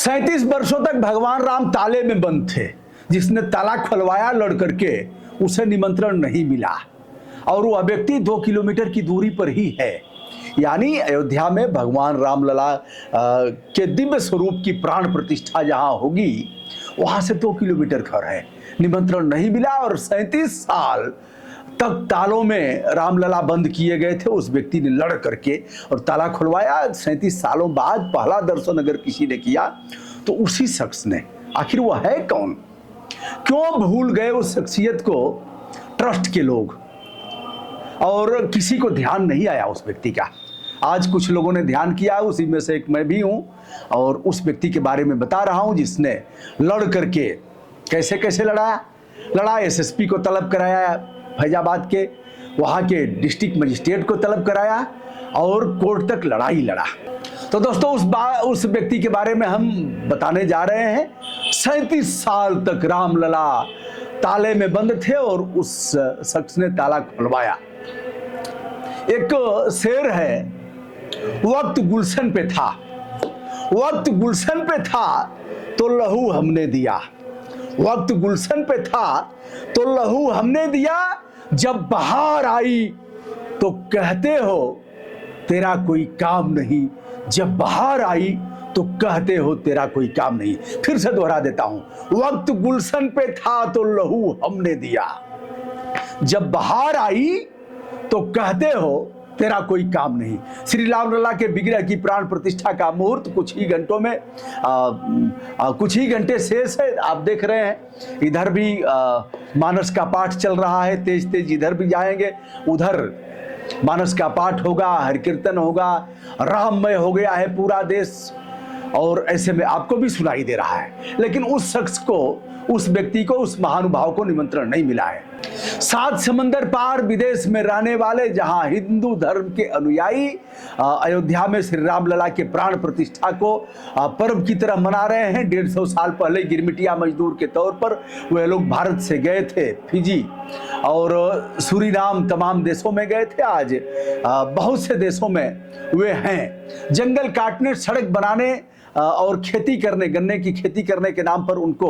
37 वर्षों तक भगवान राम ताले में बंद थे। जिसने ताला खुलवाया लड़ करके उसे निमंत्रण नहीं मिला और वह व्यक्ति 2 किलोमीटर की दूरी पर ही है। यानी अयोध्या में भगवान रामलला के दिव्य स्वरूप की प्राण प्रतिष्ठा जहां होगी वहां से 2 किलोमीटर घर है। निमंत्रण नहीं मिला और 37 साल तक तालों में रामलला बंद किए गए थे। उस व्यक्ति ने लड़ करके और ताला खुलवाया। 37 सालों बाद पहला दर्शन अगर किसी ने किया तो उसी शख्स ने। आखिर वह है कौन? क्यों भूल गए उस शख्सियत को ट्रस्ट के लोग और किसी को ध्यान नहीं आया उस व्यक्ति का? आज कुछ लोगों ने ध्यान किया, उसी में से एक मैं भी हूं और उस व्यक्ति के बारे में बता रहा हूं जिसने लड़ करके कैसे कैसे लड़ा। एसएसपी को तलब कराया, फैजाबाद के वहां के डिस्ट्रिक्ट मजिस्ट्रेट को तलब कराया और कोर्ट तक लड़ाई लड़ा। तो दोस्तों उस व्यक्ति के बारे में हम बताने जा रहे हैं। 37 साल तक रामलला ताले में बंद थे और उस शख्स ने ताला खुलवाया। एक शेर है, वक्त गुलशन पे था, वक्त गुलशन पे था तो लहू हमने दिया, वक्त गुलशन पे था तो लहू हमने दिया, जब बहार आई तो कहते हो तेरा कोई काम नहीं, जब बहार आई तो कहते हो तेरा कोई काम नहीं। फिर से दोहरा देता हूं, वक्त गुलशन पे था तो लहू हमने दिया, जब बहार आई तो कहते हो तेरा कोई काम नहीं। श्री रामलला के विग्रह की प्राण प्रतिष्ठा का मुहूर्त कुछ ही घंटों में कुछ ही घंटे शेष है। आप देख रहे हैं इधर भी मानस का पाठ चल रहा है, तेज तेज इधर भी जाएंगे, उधर मानस का पाठ होगा, हरि कीर्तन होगा, राममय हो गया है पूरा देश और ऐसे में आपको भी सुनाई दे रहा है। लेकिन उस शख्स को, उस व्यक्ति को, उस महानुभाव को निमंत्रण नहीं मिला है। 7 समंदर पार विदेश में रहने वाले जहां हिंदू धर्म के अनुयायी अयोध्या में श्री रामलला के प्राण प्रतिष्ठा को पर्व की तरह मना रहे हैं। 150 साल पहले गिरमिटिया मजदूर के तौर पर वे लोग भारत से गए थे, फिजी और सूरीनाम तमाम देशों में गए थे। आज बहुत से देशों में वे हैं। जंगल काटने, सड़क बनाने और खेती करने, गन्ने की खेती करने के नाम पर उनको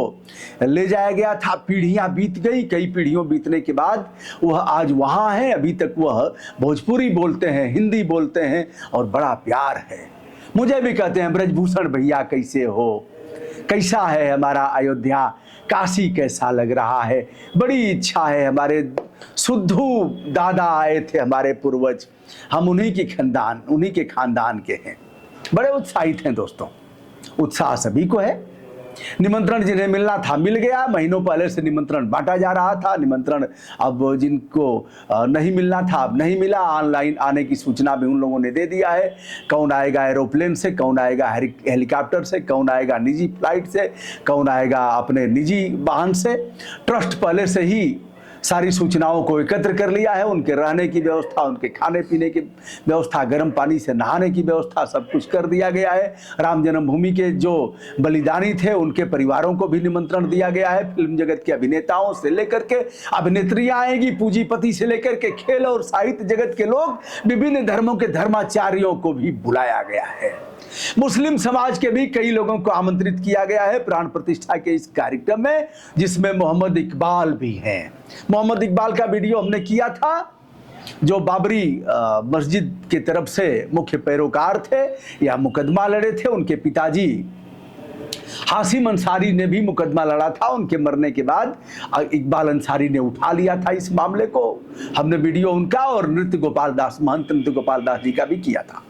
ले जाया गया था। पीढ़ियां बीत गई, कई पीढ़ियों बीतने के बाद वह आज वहां है। अभी तक वह भोजपुरी बोलते हैं, हिंदी बोलते हैं और बड़ा प्यार है। मुझे भी कहते हैं ब्रजभूषण भैया कैसे हो, कैसा है हमारा अयोध्या, काशी कैसा लग रहा है। बड़ी इच्छा है, हमारे सुद्धू दादा आए थे, हमारे पूर्वज, हम उन्हीं के खानदान के हैं। बड़े उत्साहित हैं दोस्तों, उत्साह सभी को है। निमंत्रण जिन्हें मिलना था मिल गया। महीनों पहले से निमंत्रण बांटा जा रहा था। निमंत्रण अब जिनको नहीं मिलना था अब नहीं मिला। ऑनलाइन आने की सूचना भी उन लोगों ने दे दिया है। कौन आएगा एरोप्लेन से, कौन आएगा हेलीकॉप्टर से, कौन आएगा निजी फ्लाइट से, कौन आएगा अपने निजी वाहन से। ट्रस्ट पहले से ही सारी सूचनाओं को एकत्र कर लिया है। उनके रहने की व्यवस्था, उनके खाने पीने की व्यवस्था, गर्म पानी से नहाने की व्यवस्था, सब कुछ कर दिया गया है। राम जन्मभूमि के जो बलिदानी थे उनके परिवारों को भी निमंत्रण दिया गया है। फिल्म जगत के अभिनेताओं से लेकर के अभिनेत्रियां आएंगी, पूंजीपति से लेकर के खेल और साहित्य जगत के लोग, विभिन्न धर्मों के धर्माचार्यों को भी बुलाया गया है। मुस्लिम समाज के भी कई लोगों को आमंत्रित किया गया है प्राण प्रतिष्ठा के इस कार्यक्रम में, जिसमें मोहम्मद इकबाल भी हैं। मोहम्मद इकबाल का वीडियो हमने किया था, जो बाबरी मस्जिद की तरफ से मुख्य पैरोकार थे या मुकदमा लड़े थे। उनके पिताजी हाशिम अंसारी ने भी मुकदमा लड़ा था। उनके मरने के बाद इकबाल अंसारी ने उठा लिया था इस मामले को। हमने वीडियो उनका और महंत नृत्य गोपाल दास जी का भी किया था।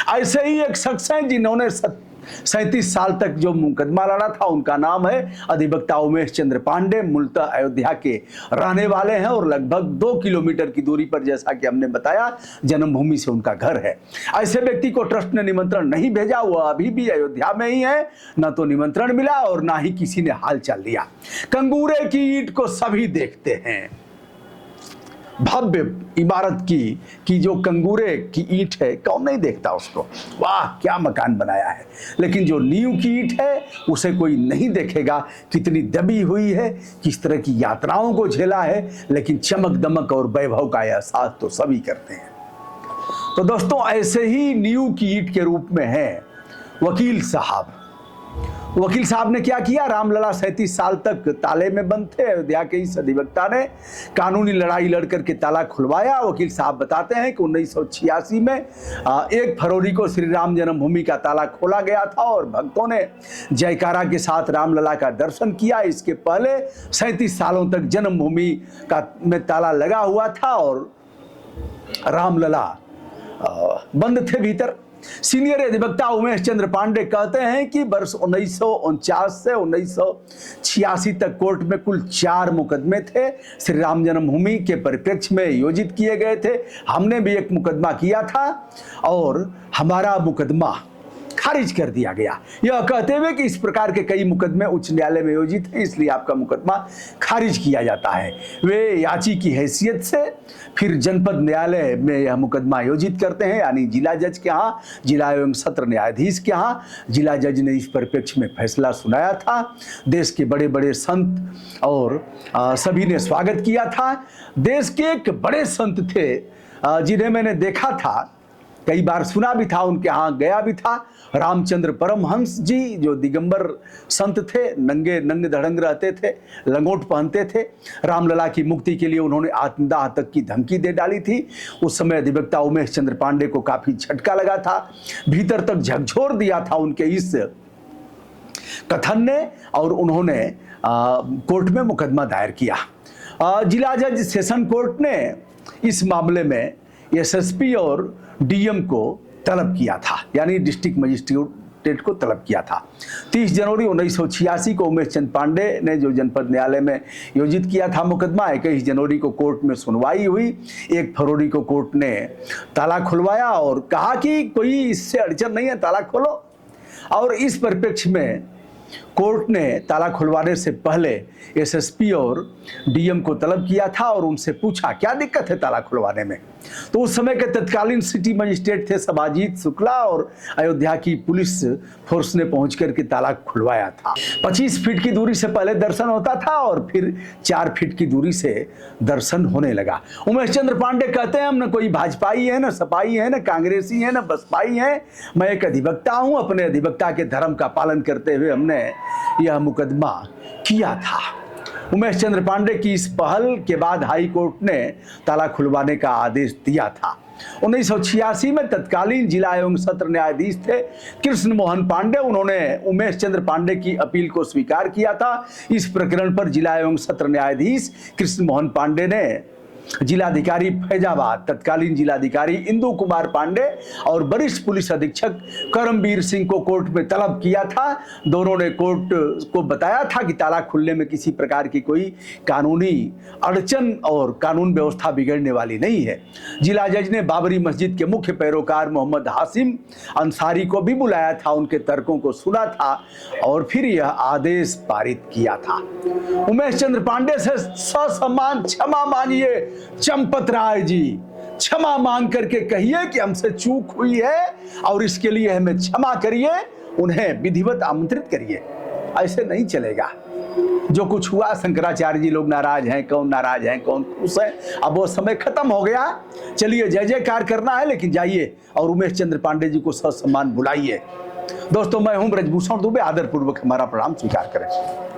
ऐसे ही एक शख्स हैं जिन्होंने 37 साल तक जो मुकदमा लड़ा था, उनका नाम है अधिवक्ता उमेश चंद्र पांडे। मूलतः अयोध्या के रहने वाले हैं और लगभग 2 किलोमीटर की दूरी पर, जैसा कि हमने बताया, जन्मभूमि से उनका घर है। ऐसे व्यक्ति को ट्रस्ट ने निमंत्रण नहीं भेजा। वह अभी भी अयोध्या में ही है। न तो निमंत्रण मिला और ना ही किसी ने हाल चाल लिया। कंगूरे की ईंट को सभी देखते हैं। भव्य इमारत की जो कंगूरे की ईंट है, कौन नहीं देखता उसको। वाह क्या मकान बनाया है। लेकिन जो नींव की ईंट है उसे कोई नहीं देखेगा, कितनी दबी हुई है, किस तरह की यात्राओं को झेला है। लेकिन चमक दमक और वैभव का एहसास तो सभी करते हैं। तो दोस्तों ऐसे ही नींव की ईंट के रूप में है वकील साहब। वकील साहब ने क्या किया, रामलला 37 साल तक ताले में बंद थे। अयोध्या के इस अधिवक्ता ने कानूनी लड़ाई लड़ करके ताला खुलवाया। वकील साहब बताते हैं कि 1986 में 1 फरवरी को श्री राम जन्मभूमि का ताला खोला गया था और भक्तों ने जयकारा के साथ रामलला का दर्शन किया। इसके पहले 37 सालों तक जन्मभूमि का में ताला लगा हुआ था और रामलला बंद थे भीतर। सीनियर अधिवक्ता उमेश चंद्र पांडे कहते हैं कि वर्ष 1949 से 1986 तक कोर्ट में कुल 4 मुकदमे थे, श्री राम जन्मभूमि के परिप्रेक्ष्य में योजित किए गए थे। हमने भी एक मुकदमा किया था और हमारा मुकदमा खारिज कर दिया गया, यह कहते हुए कि इस प्रकार के कई मुकदमे उच्च न्यायालय में योजित हैं, इसलिए आपका मुकदमा खारिज किया जाता है। वे याची की हैसियत से फिर जनपद न्यायालय में यह मुकदमा योजित करते हैं, यानी जिला जज के यहाँ, जिला एवं सत्र न्यायाधीश के यहाँ। जिला जज ने इस परिप्रेक्ष्य में फैसला सुनाया था। देश के बड़े बड़े संत और सभी ने स्वागत किया था। देश के एक बड़े संत थे जिन्हें मैंने देखा था, कई बार सुना भी था, उनके यहाँ गया भी था। रामचंद्र परमहंस जी जो दिगंबर संत थे, नंगे धड़ंग रहते थे, लंगोट पहनते थे। रामलला की मुक्ति के लिए उन्होंने आत्मदाह तक की धमकी दे डाली थी। उस समय अधिवक्ता उमेश चंद्र पांडे को काफी झटका लगा था, भीतर तक झकझोर दिया था उनके इस कथन ने और उन्होंने कोर्ट में मुकदमा दायर किया। जिला जज सेशन कोर्ट ने इस मामले में एसएसपी और डीएम को तलब किया था, यानी डिस्ट्रिक्ट मजिस्ट्रेट को तलब किया था। 30 जनवरी 1986 को उमेश चंद्र पांडे ने जो जनपद न्यायालय में योजित किया था मुकदमा, 21 जनवरी को कोर्ट में सुनवाई हुई। 1 फरवरी को कोर्ट ने ताला खुलवाया और कहा कि कोई इससे अड़चन नहीं है, ताला खोलो। और इस परिप्रेक्ष्य में कोर्ट ने ताला खुलवाने से पहले एसएसपी और डीएम को तलब किया था और उनसे पूछा क्या दिक्कत है ताला खुलवाने में। तो उस समय के तत्कालीन सिटी मजिस्ट्रेट थे सबाजीत शुक्ला और अयोध्या की पुलिस फोर्स ने पहुंच करके ताला खुलवाया था। 25 फीट की दूरी से पहले दर्शन होता था और फिर 4 फीट की दूरी से दर्शन होने लगा। उमेश चंद्र पांडे कहते हैं हम न कोई भाजपाई है, न सपाई है, न कांग्रेसी है, न बसपाई है, मैं एक अधिवक्ता हूं। अपने अधिवक्ता के धर्म का पालन करते हुए हमने यह मुकदमा किया था। उमेश चंद्र पांडे की इस पहल के बाद हाई कोर्ट ने ताला खुलवाने का आदेश दिया था। 1986 में तत्कालीन जिला एवं सत्र न्यायाधीश थे कृष्ण मोहन पांडे, उन्होंने उमेश चंद्र पांडे की अपील को स्वीकार किया था। इस प्रकरण पर जिला एवं सत्र न्यायाधीश कृष्ण मोहन पांडे ने जिलाधिकारी फैजाबाद, तत्कालीन जिलाधिकारी इंदु कुमार पांडे और वरिष्ठ पुलिस अधीक्षक करमवीर सिंह को कोर्ट में तलब किया था। दोनों ने कोर्ट को बताया था कि ताला खुलने में किसी प्रकार की कोई कानूनी अड़चन और कानून व्यवस्था बिगड़ने वाली नहीं है। जिला जज ने बाबरी मस्जिद के मुख्य पैरोकार मोहम्मद हाशिम अंसारी को भी बुलाया था, उनके तर्कों को सुना था और फिर यह आदेश पारित किया था। उमेश चंद्र पांडे से ससम्मान क्षमा मांगिए चंपत राय जी, क्षमा मांग करके कहिए कि हमसे चूक हुई है और इसके लिए हमें क्षमा करिए, उन्हें विधिवत आमंत्रित करिए। ऐसे नहीं चलेगा। जो कुछ हुआ, शंकराचार्य जी लोग नाराज हैं, कौन नाराज हैं, कौन खुश है, अब वो समय खत्म हो गया। चलिए जय जयकार करना है, लेकिन जाइए और उमेश चंद्र पांडे जी को ससम्मान बुलाइए। दोस्तों, मैं हूं ब्रजभूषण दुबे, आदरपूर्वक हमारा प्रणाम स्वीकार करें।